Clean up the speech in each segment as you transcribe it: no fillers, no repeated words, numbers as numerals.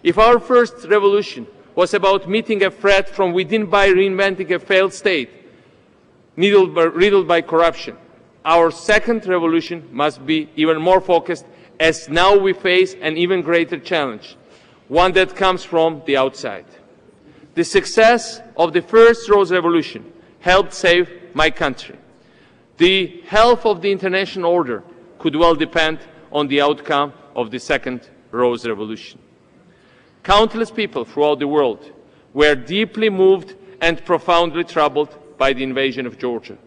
If our first revolution was about meeting a threat from within by reinventing a failed state, riddled by corruption, our second revolution must be even more focused, as now we face an even greater challenge, one that comes from the outside. The success of the first Rose Revolution helped save my country. The health of the international order could well depend on the outcome of the second Rose Revolution. Countless people throughout the world were deeply moved and profoundly troubled by the invasion of Georgia,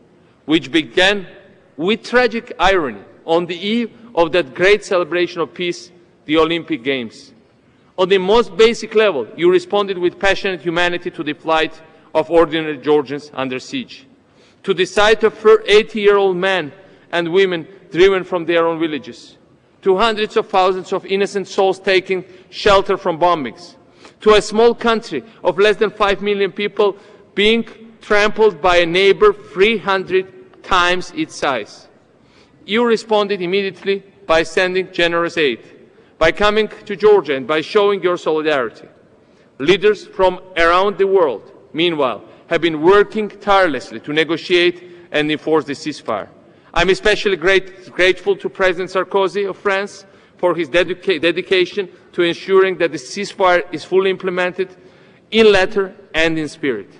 which began with tragic irony on the eve of that great celebration of peace, the Olympic Games. On the most basic level, you responded with passionate humanity to the plight of ordinary Georgians under siege, to the sight of 80-year-old men and women driven from their own villages, to hundreds of thousands of innocent souls taking shelter from bombings, to a small country of less than 5 million people being trampled by a neighbor 300 times its size. You responded immediately by sending generous aid, by coming to Georgia and by showing your solidarity. Leaders from around the world, meanwhile, have been working tirelessly to negotiate and enforce the ceasefire. I'm especially grateful to President Sarkozy of France for his dedication to ensuring that the ceasefire is fully implemented in letter and in spirit.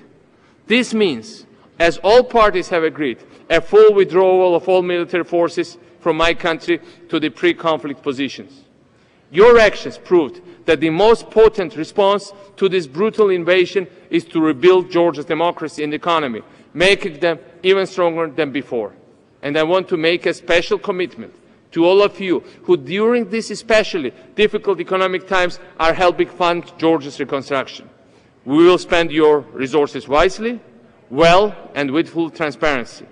This means, as all parties have agreed, a full withdrawal of all military forces from my country to the pre-conflict positions. Your actions proved that the most potent response to this brutal invasion is to rebuild Georgia's democracy and economy, making them even stronger than before. And I want to make a special commitment to all of you who, during these especially difficult economic times, are helping fund Georgia's reconstruction. We will spend your resources wisely, well, and with full transparency.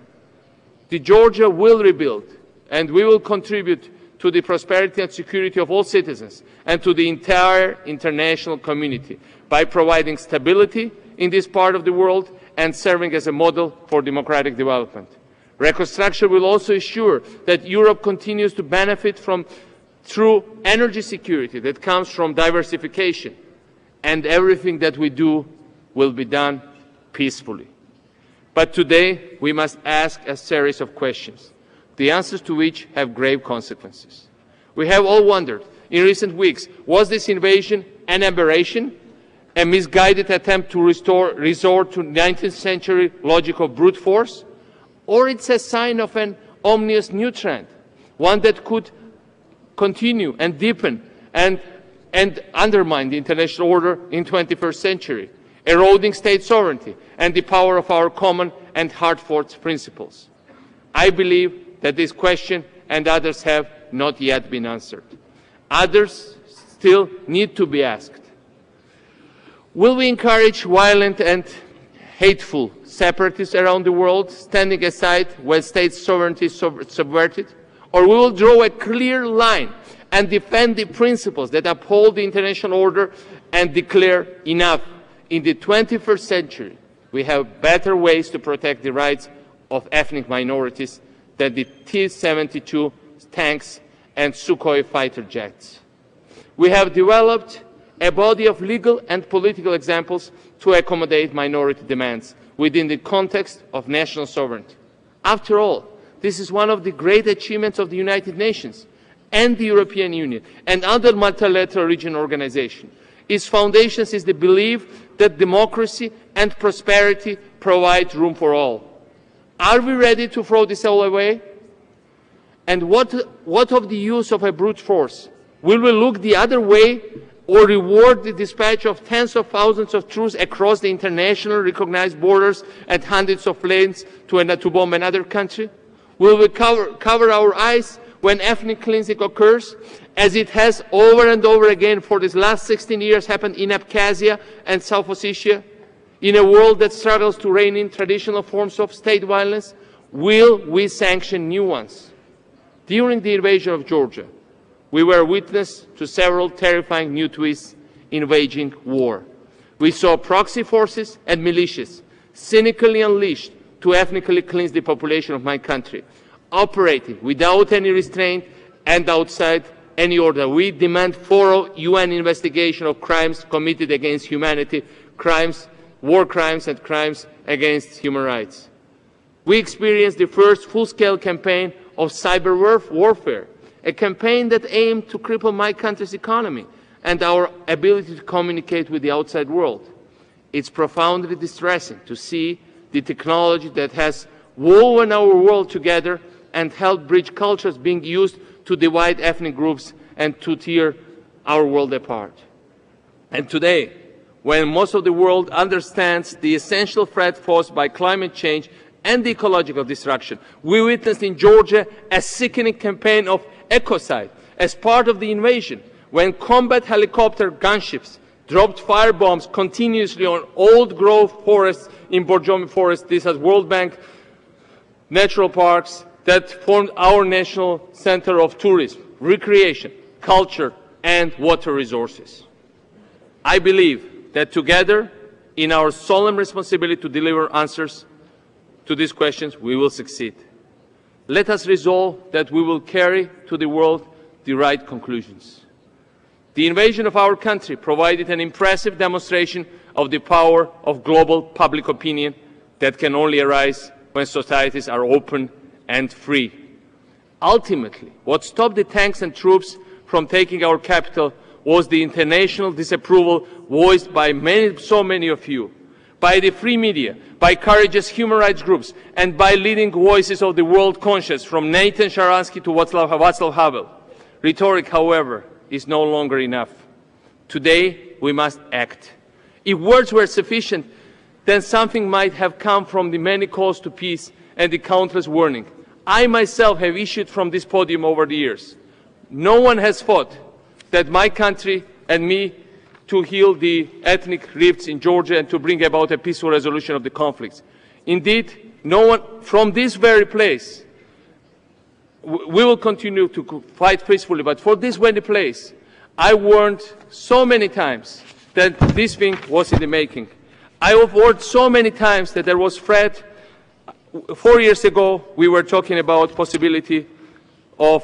Georgia will rebuild, and we will contribute to the prosperity and security of all citizens and to the entire international community by providing stability in this part of the world and serving as a model for democratic development. Reconstruction will also ensure that Europe continues to benefit from true energy security that comes from diversification, and everything that we do will be done peacefully. But today we must ask a series of questions, the answers to which have grave consequences. We have all wondered in recent weeks, was this invasion an aberration, a misguided attempt to resort to 19th century logic of brute force, or it's a sign of an ominous new trend, one that could continue and deepen and undermine the international order in the 21st century, eroding state sovereignty and the power of our common and hard-fought principles. I believe that this question and others have not yet been answered. Others still need to be asked. Will we encourage violent and hateful separatists around the world, standing aside when state sovereignty is subverted? Or we will draw a clear line and defend the principles that uphold the international order and declare enough. In the 21st century, we have better ways to protect the rights of ethnic minorities than the T-72 tanks and Sukhoi fighter jets. We have developed a body of legal and political examples to accommodate minority demands within the context of national sovereignty. After all, this is one of the great achievements of the United Nations and the European Union and other multilateral regional organizations. Its foundations is the belief that democracy and prosperity provide room for all. Are we ready to throw this all away? And what of the use of a brute force? Will we look the other way or reward the dispatch of tens of thousands of troops across the international recognized borders and hundreds of planes to bomb another country? Will we cover our eyes when ethnic cleansing occurs, as it has over and over again for these last 16 years happened in Abkhazia and South Ossetia? In a world that struggles to rein in traditional forms of state violence, will we sanction new ones? During the invasion of Georgia, we were witness to several terrifying new twists in waging war. We saw proxy forces and militias cynically unleashed to ethnically cleanse the population of my country, operating without any restraint and outside any order. We demand thorough UN investigation of crimes committed against humanity, crimes, war crimes and crimes against human rights. We experienced the first full-scale campaign of cyber warfare, a campaign that aimed to cripple my country's economy and our ability to communicate with the outside world. It's profoundly distressing to see the technology that has woven our world together and helped bridge cultures being used to divide ethnic groups and to tear our world apart. And today, when most of the world understands the essential threat posed by climate change and the ecological destruction, we witnessed in Georgia a sickening campaign of ecocide as part of the invasion, when combat helicopter gunships dropped firebombs continuously on old-growth forests in Borjomi Forest. This has World Bank natural parks that formed our national center of tourism, recreation, culture, and water resources. I believe that together, in our solemn responsibility to deliver answers to these questions, we will succeed. Let us resolve that we will carry to the world the right conclusions. The invasion of our country provided an impressive demonstration of the power of global public opinion that can only arise when societies are open and free. Ultimately, what stopped the tanks and troops from taking our capital was the international disapproval voiced by so many of you, by the free media, by courageous human rights groups, and by leading voices of the world conscious, from Nathan Sharansky to Václav Havel. Rhetoric, however, is no longer enough. Today, we must act. If words were sufficient, then something might have come from the many calls to peace and the countless warnings I myself have issued from this podium over the years. No one has fought that my country and me to heal the ethnic rifts in Georgia and to bring about a peaceful resolution of the conflicts. Indeed, no one from this very place, we will continue to fight peacefully, but for this very place, I warned so many times that this thing was in the making. I have warned so many times that there was threat. 4 years ago, we were talking about possibility of,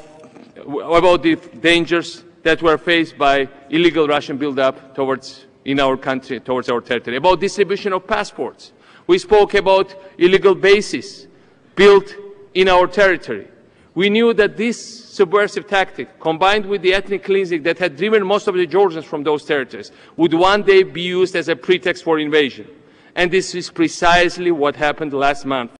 about the dangers that were faced by illegal Russian buildup in our country, towards our territory, about distribution of passports. We spoke about illegal bases built in our territory. We knew that this subversive tactic, combined with the ethnic cleansing that had driven most of the Georgians from those territories, would one day be used as a pretext for invasion. And this is precisely what happened last month.